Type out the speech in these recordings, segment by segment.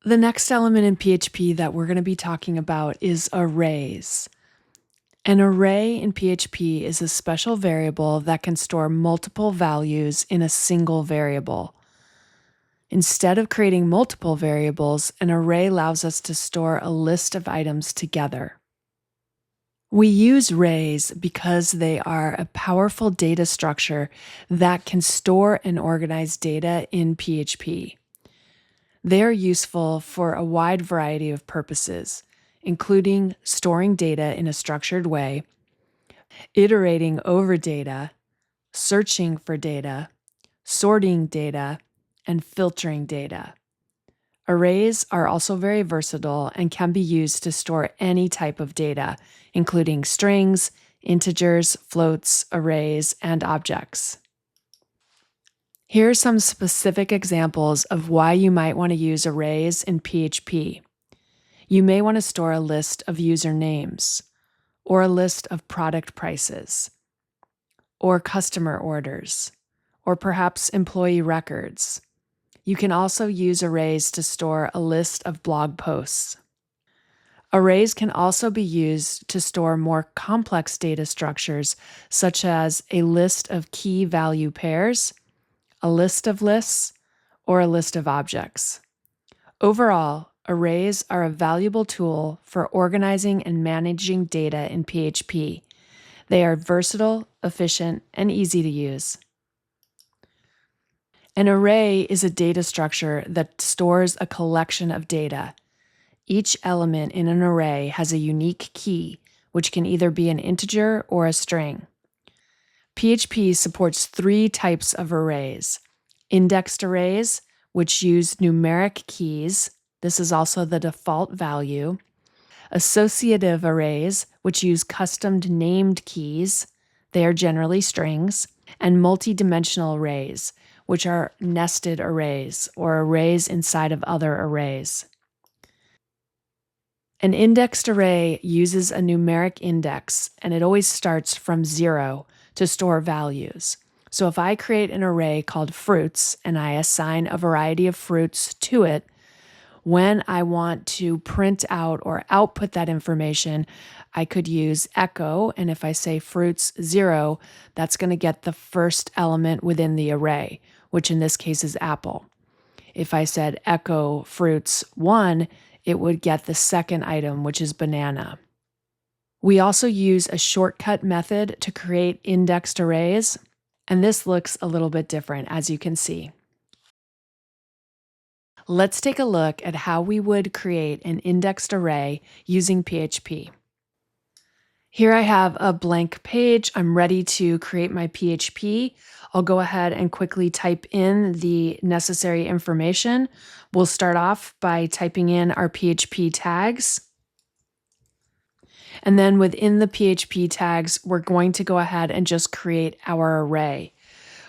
The next element in PHP that we're going to be talking about is arrays. An array in PHP is a special variable that can store multiple values in a single variable. Instead of creating multiple variables, an array allows us to store a list of items together. We use arrays because they are a powerful data structure that can store and organize data in PHP. They are useful for a wide variety of purposes, including storing data in a structured way, iterating over data, searching for data, sorting data, and filtering data. Arrays are also very versatile and can be used to store any type of data, including strings, integers, floats, arrays, and objects. Here are some specific examples of why you might want to use arrays in PHP. You may want to store a list of usernames, or a list of product prices, or customer orders, or perhaps employee records. You can also use arrays to store a list of blog posts. Arrays can also be used to store more complex data structures, such as a list of key value pairs, a list of lists, or a list of objects. Overall, arrays are a valuable tool for organizing and managing data in PHP. They are versatile, efficient, and easy to use. An array is a data structure that stores a collection of data. Each element in an array has a unique key, which can either be an integer or a string. PHP supports 3 types of arrays: indexed arrays, which use numeric keys. This is also the default value. Associative arrays, which use custom named keys. They are generally strings. And multi-dimensional arrays, which are nested arrays or arrays inside of other arrays. An indexed array uses a numeric index, and it always starts from 0 to store values. So if I create an array called fruits and I assign a variety of fruits to it, when I want to print out or output that information, I could use echo, and if I say fruits 0, that's going to get the first element within the array, which in this case is apple. If I said echo fruits 1, it would get the second item, which is banana. We also use a shortcut method to create indexed arrays, and this looks a little bit different, as you can see. Let's take a look at how we would create an indexed array using PHP. Here I have a blank page. I'm ready to create my PHP. I'll go ahead and quickly type in the necessary information. We'll start off by typing in our PHP tags. And then within the PHP tags, we're going to go ahead and just create our array.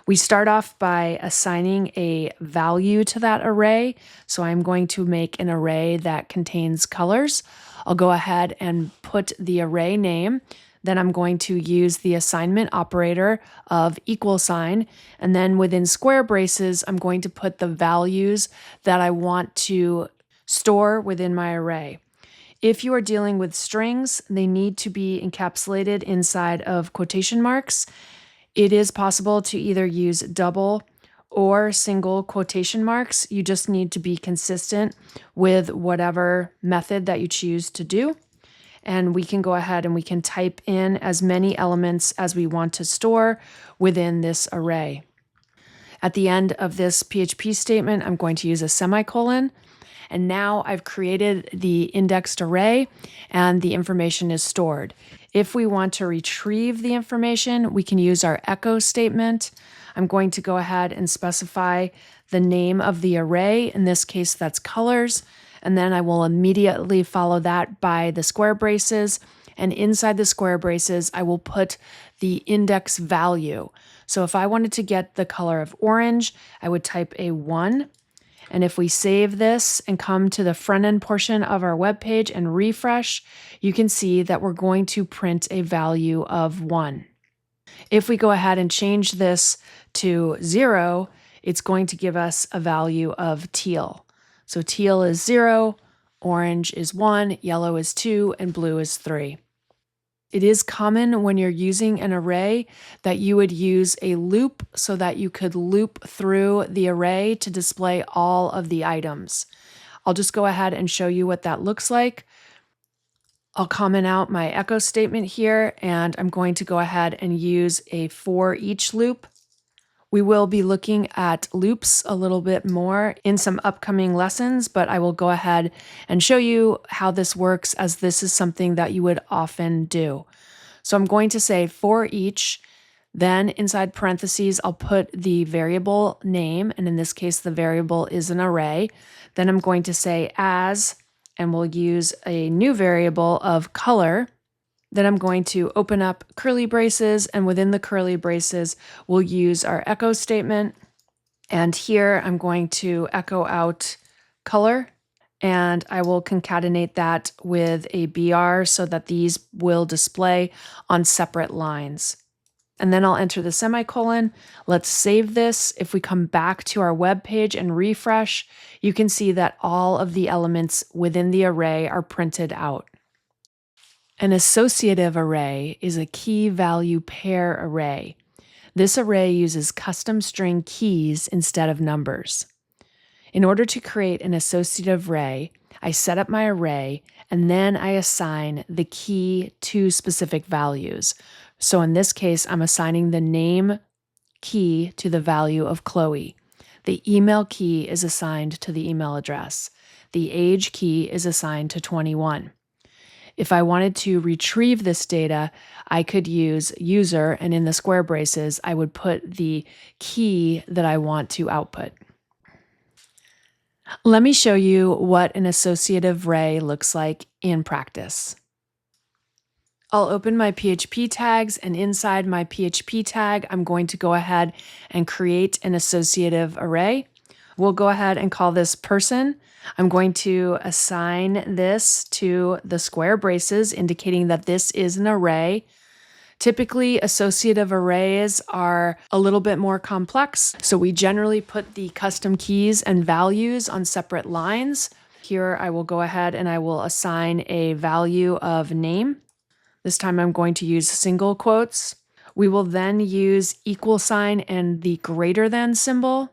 We start off by assigning a value to that array. So I'm going to make an array that contains colors. I'll go ahead and put the array name. Then I'm going to use the assignment operator of equal sign. And then within square braces, I'm going to put the values that I want to store within my array. If you are dealing with strings, they need to be encapsulated inside of quotation marks. It is possible to either use double or single quotation marks. You just need to be consistent with whatever method that you choose to do. And we can go ahead and we can type in as many elements as we want to store within this array. At the end of this PHP statement, I'm going to use a semicolon. And now I've created the indexed array and the information is stored. If we want to retrieve the information, we can use our echo statement. I'm going to go ahead and specify the name of the array. In this case, that's colors. And then I will immediately follow that by the square braces. And inside the square braces, I will put the index value. So if I wanted to get the color of orange, I would type a 1. And if we save this and come to the front end portion of our web page and refresh, you can see that we're going to print a value of 1. If we go ahead and change this to 0, it's going to give us a value of teal. So teal is 0, orange is 1, yellow is 2, and blue is 3. It is common when you're using an array that you would use a loop so that you could loop through the array to display all of the items. I'll just go ahead and show you what that looks like. I'll comment out my echo statement here, and I'm going to go ahead and use a for each loop. We will be looking at loops a little bit more in some upcoming lessons, but I will go ahead and show you how this works, as this is something that you would often do. So I'm going to say for each, then inside parentheses, I'll put the variable name, and in this case, the variable is an array. Then I'm going to say as, and we'll use a new variable of color. Then I'm going to open up curly braces, and within the curly braces, we'll use our echo statement. And here I'm going to echo out color, and I will concatenate that with a BR so that these will display on separate lines. And then I'll enter the semicolon. Let's save this. If we come back to our web page and refresh, you can see that all of the elements within the array are printed out. An associative array is a key value pair array. This array uses custom string keys instead of numbers. In order to create an associative array, I set up my array and then I assign the key to specific values. So in this case, I'm assigning the name key to the value of Chloe. The email key is assigned to the email address. The age key is assigned to 21. If I wanted to retrieve this data, I could use user, and in the square braces, I would put the key that I want to output. Let me show you what an associative array looks like in practice. I'll open my PHP tags, and inside my PHP tag, I'm going to go ahead and create an associative array. We'll go ahead and call this person. I'm going to assign this to the square braces, indicating that this is an array. Typically, associative arrays are a little bit more complex, so we generally put the custom keys and values on separate lines. Here, I will go ahead and I will assign a value of name. This time I'm going to use single quotes. We will then use equal sign and the greater than symbol.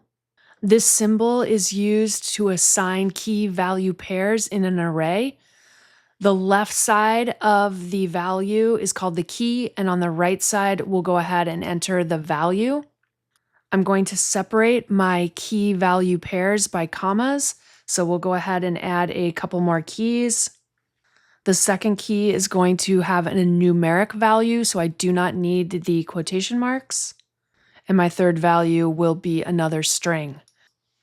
This symbol is used to assign key value pairs in an array. The left side of the value is called the key, and on the right side, we'll go ahead and enter the value. I'm going to separate my key value pairs by commas, so we'll go ahead and add a couple more keys. The second key is going to have a numeric value, so I do not need the quotation marks. And my third value will be another string.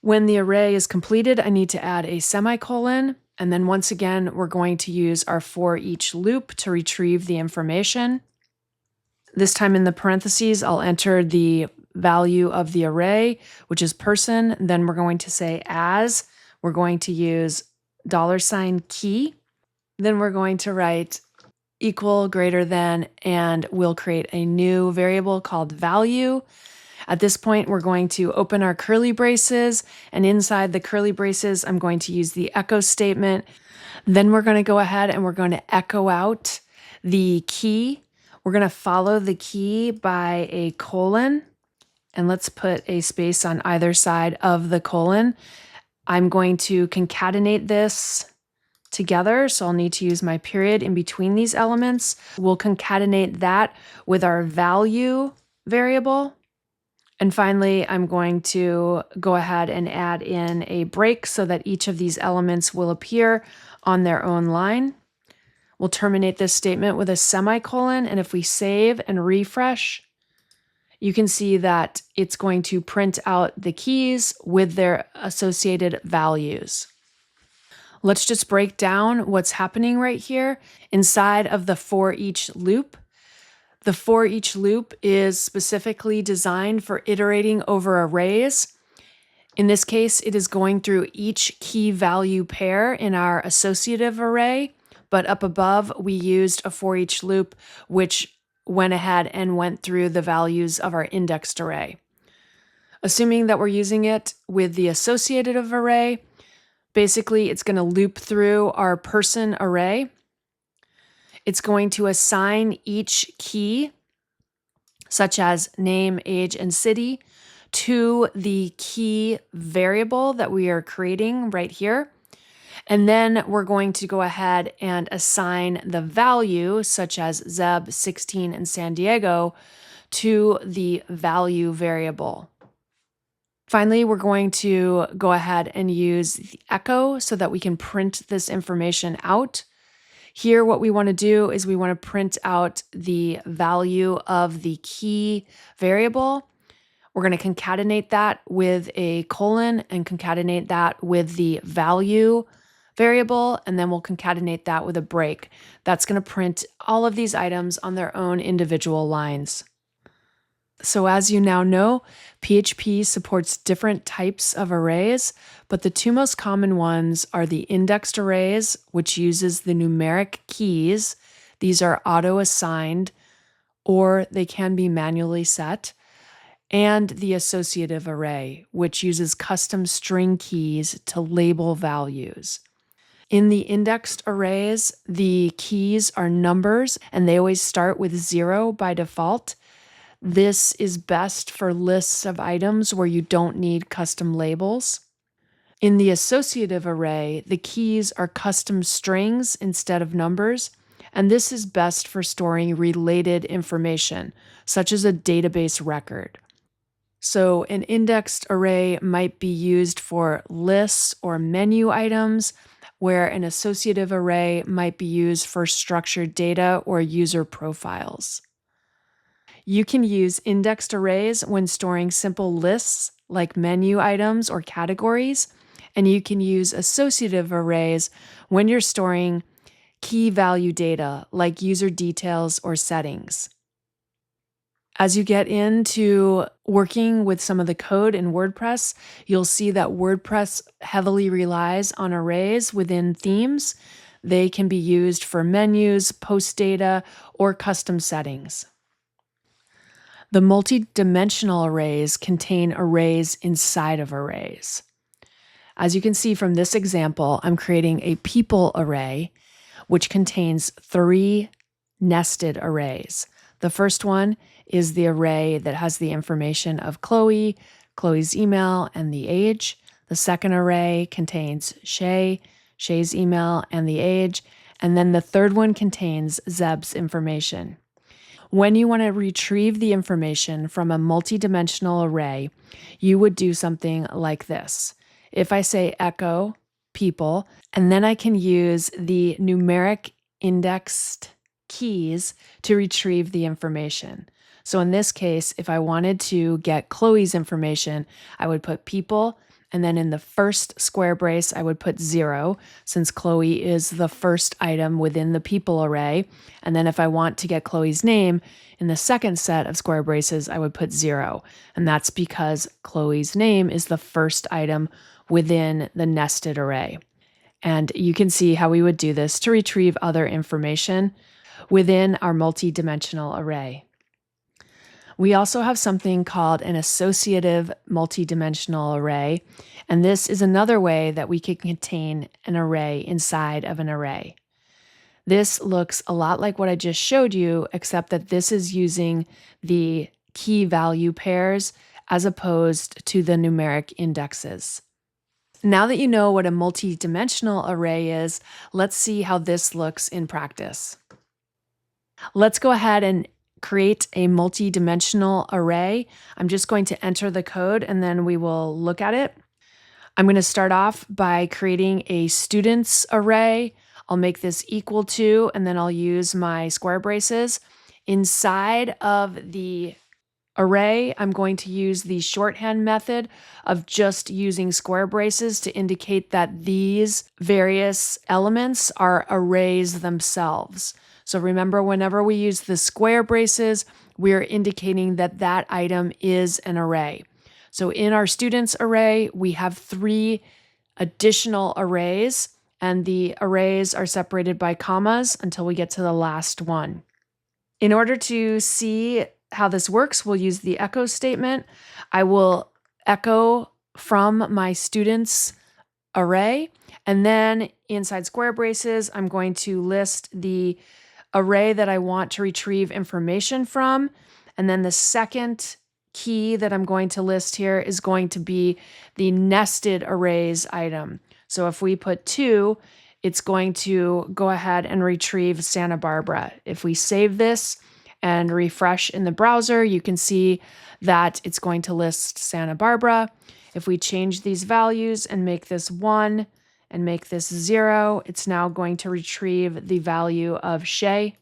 When the array is completed, I need to add a semicolon, and then once again, we're going to use our for each loop to retrieve the information. This time in the parentheses, I'll enter the value of the array, which is person. Then we're going to say as. We're going to use $key. Then we're going to write equal, greater than, and we'll create a new variable called value. At this point, we're going to open our curly braces, and inside the curly braces, I'm going to use the echo statement. Then we're going to go ahead and we're going to echo out the key. We're going to follow the key by a colon, and let's put a space on either side of the colon. I'm going to concatenate this together, so I'll need to use my period in between these elements. We'll concatenate that with our value variable. And finally, I'm going to go ahead and add in a break so that each of these elements will appear on their own line. We'll terminate this statement with a semicolon, and if we save and refresh, you can see that it's going to print out the keys with their associated values. Let's just break down what's happening right here inside of the for each loop. The for each loop is specifically designed for iterating over arrays. In this case, it is going through each key value pair in our associative array, but up above, we used a for each loop, which went ahead and went through the values of our indexed array. Assuming that we're using it with the associative array, Basically, it's going to loop through our person array. It's going to assign each key, such as name, age, and city, to the key variable that we are creating right here. And then we're going to go ahead and assign the value, such as Zeb, 16, and San Diego, to the value variable. Finally, we're going to go ahead and use the echo so that we can print this information out. Here, what we want to do is we want to print out the value of the key variable. We're going to concatenate that with a colon and concatenate that with the value variable, and then we'll concatenate that with a break. That's going to print all of these items on their own individual lines. So as you now know, PHP supports different types of arrays, but the two most common ones are the indexed arrays, which uses the numeric keys. These are auto-assigned, or they can be manually set, and the associative array, which uses custom string keys to label values. In the indexed arrays, the keys are numbers, and they always start with 0 by default. This is best for lists of items where you don't need custom labels. In the associative array, the keys are custom strings instead of numbers, and this is best for storing related information, such as a database record. So an indexed array might be used for lists or menu items, where an associative array might be used for structured data or user profiles. You can use indexed arrays when storing simple lists like menu items or categories, and you can use associative arrays when you're storing key value data like user details or settings. As you get into working with some of the code in WordPress, you'll see that WordPress heavily relies on arrays within themes. They can be used for menus, post data, or custom settings. The multi-dimensional arrays contain arrays inside of arrays. As you can see from this example, I'm creating a people array, which contains 3 nested arrays. The first one is the array that has the information of Chloe, Chloe's email, and the age. The second array contains Shay, Shay's email, and the age. And then the third one contains Zeb's information. When you want to retrieve the information from a multi-dimensional array, you would do something like this. If I say echo people, and then I can use the numeric indexed keys to retrieve the information. So in this case, if I wanted to get Chloe's information, I would put people, and then in the first square brace, I would put 0, since Chloe is the first item within the people array. And then if I want to get Chloe's name, in the second set of square braces, I would put 0. And that's because Chloe's name is the first item within the nested array. And you can see how we would do this to retrieve other information within our multi-dimensional array. We also have something called an associative multi-dimensional array, and this is another way that we can contain an array inside of an array. This looks a lot like what I just showed you, except that this is using the key value pairs as opposed to the numeric indexes. Now that you know what a multi-dimensional array is, let's see how this looks in practice. Let's go ahead and create a multi-dimensional array. I'm just going to enter the code and then we will look at it. I'm going to start off by creating a students array. I'll make this equal to, and then I'll use my square braces. Inside of the array, I'm going to use the shorthand method of just using square braces to indicate that these various elements are arrays themselves. So remember, whenever we use the square braces, we're indicating that that item is an array. So in our students array, we have 3 additional arrays, and the arrays are separated by commas until we get to the last one. In order to see how this works, we'll use the echo statement. I will echo from my students array. And then inside square braces, I'm going to list the array that I want to retrieve information from. And then the second key that I'm going to list here is going to be the nested arrays item. So if we put 2, it's going to go ahead and retrieve Santa Barbara. If we save this and refresh in the browser, you can see that it's going to list Santa Barbara. If we change these values and make this 1 and make this 0, it's now going to retrieve the value of Shay.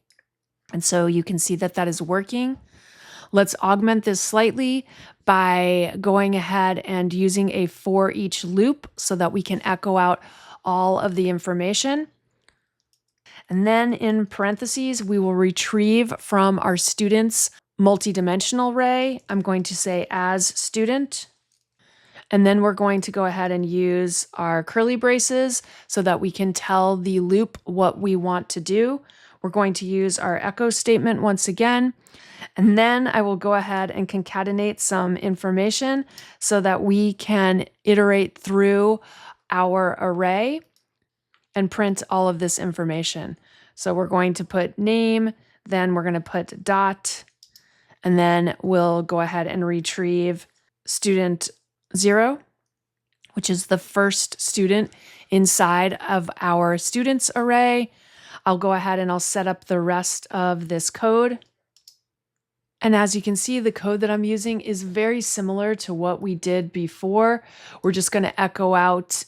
And so you can see that that is working. Let's augment this slightly by going ahead and using a for each loop so that we can echo out all of the information. And then in parentheses, we will retrieve from our student's multidimensional array. I'm going to say as student. And then we're going to go ahead and use our curly braces so that we can tell the loop what we want to do. We're going to use our echo statement once again. And then I will go ahead and concatenate some information so that we can iterate through our array and print all of this information. So we're going to put name, then we're going to put dot, and then we'll go ahead and retrieve student 0, which is the first student inside of our students array. I'll go ahead and I'll set up the rest of this code. And as you can see, the code that I'm using is very similar to what we did before. We're just going to echo out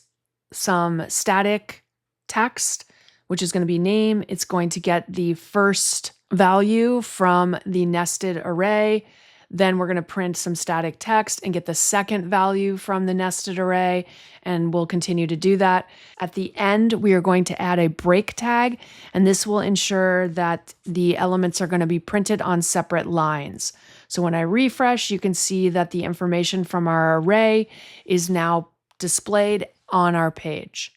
some static text, which is going to be name. It's going to get the first value from the nested array. Then we're going to print some static text and get the second value from the nested array, and we'll continue to do that. At the end, we are going to add a break tag, and this will ensure that the elements are going to be printed on separate lines. So when I refresh, you can see that the information from our array is now displayed on our page.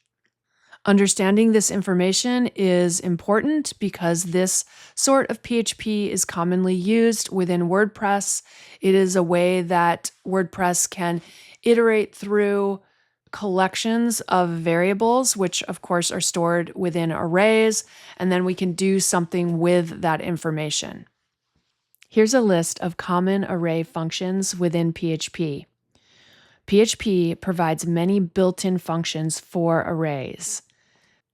Understanding this information is important because this sort of PHP is commonly used within WordPress. It is a way that WordPress can iterate through collections of variables, which of course are stored within arrays, and then we can do something with that information. Here's a list of common array functions within PHP. PHP provides many built-in functions for arrays.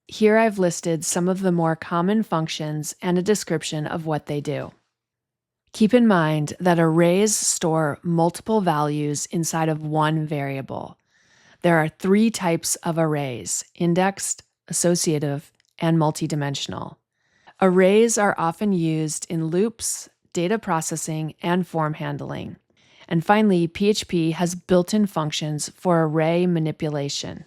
Here I've listed some of the more common functions and a description of what they do. Keep in mind that arrays store multiple values inside of one variable. There are 3 types of arrays: indexed, associative, and multidimensional. Arrays are often used in loops, data processing, and form handling. And finally, PHP has built-in functions for array manipulation.